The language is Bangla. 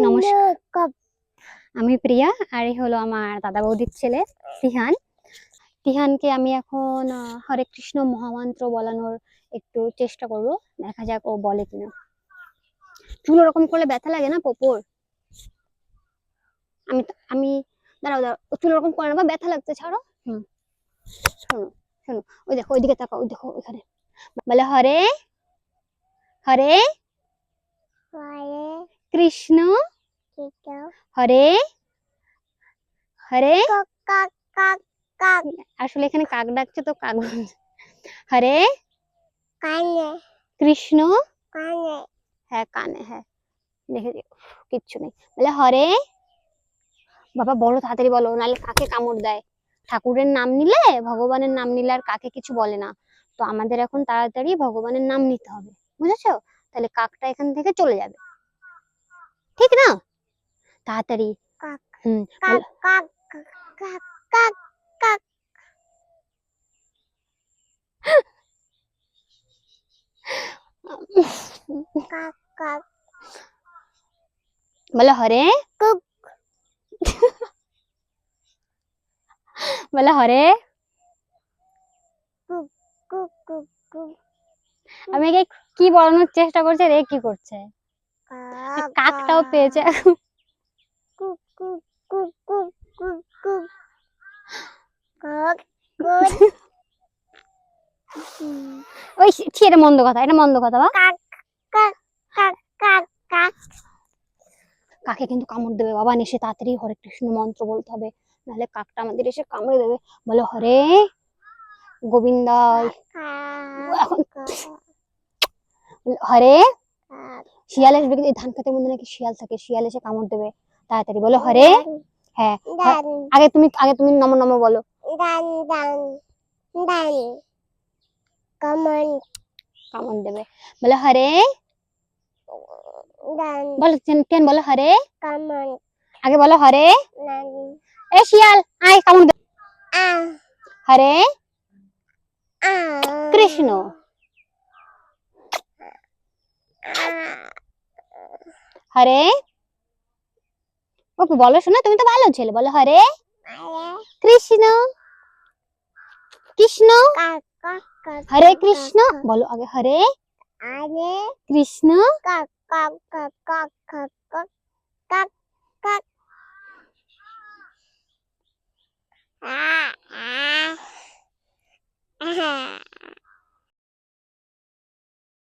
নমস্কার, আমি প্রিয়া আর এই হলো আমার দাদা বৌদির ছেলে তিহান। তিহানকে আমি এখন হরে কৃষ্ণ মহামন্ত্র বলানোর একটু চেষ্টা করব, দেখা যাক ও বলে কিনা। চুল ওরকম করলে ব্যথা লাগে না পোপোর? আমি আমি দাঁড়াও দাঁড়াও, ও চুল ওরকম করে না, বা ব্যথা লাগছে, ছাড়ো। শোনো শোনো, ওই দেখো, ওইদিকে তাকাও, ওই দেখো ওইখানে। বলে হরে হরে কৃষ্ণ হরে হরে। আসলে এখানে কাক ডাকছে তো কাক বলছে। হরে কৃষ্ণ, হ্যাঁ কানে, হ্যাঁ দেখে কিচ্ছু নেই। বলে হরে, বাবা বলো তাড়াতাড়ি বলো, নাহলে কাকে কামড় দেয়। ঠাকুরের নাম নিলে, ভগবানের নাম নিলে আর কাকে কিছু বলে না। তো আমাদের এখন তাড়াতাড়ি ভগবানের নাম নিতে হবে, বুঝেছো? তাহলে কাকটা এখান থেকে চলে যাবে, ঠিক না? তাড়াতাড়ি। বলো হরে, বলো হরে। আমি কি বলানোর চেষ্টা করছে রে, কি করছে? কাকটাও পেয়েছে। ওই এটা মন্দ কথা, এটা মন্দ কথা। বা কাকে কিন্তু কামড় দেবে বাবা, এসে তাড়াতাড়ি হরে কৃষ্ণ মন্ত্র বলতে হবে, নাহলে কাকটা আমাদের এসে কামড়ে দেবে। বলো হরে গোবিন্দা, এখন হরে। শিয়াল আসবে, কিন্তু এই ধান খেতের মধ্যে নাকি শিয়াল থাকে, শিয়াল এসে কামড় দেবে, তাড়াতাড়ি বলো হরে। হ্যাঁ, আগে তুমি নমো নমো বলো। কামড় দেবে, বলো হরে। বলো টেন, বলো হরে। আগে বলো হরে। এ শিয়াল আয় কামড় দে। হরে কৃষ্ণ, হরে। ওকে বলো শোনা, তুমি তো ভালো ছেলে, বলো হরে কৃষ্ণ কৃষ্ণ হরে কৃষ্ণ। বলো আগে হরে কৃষ্ণ।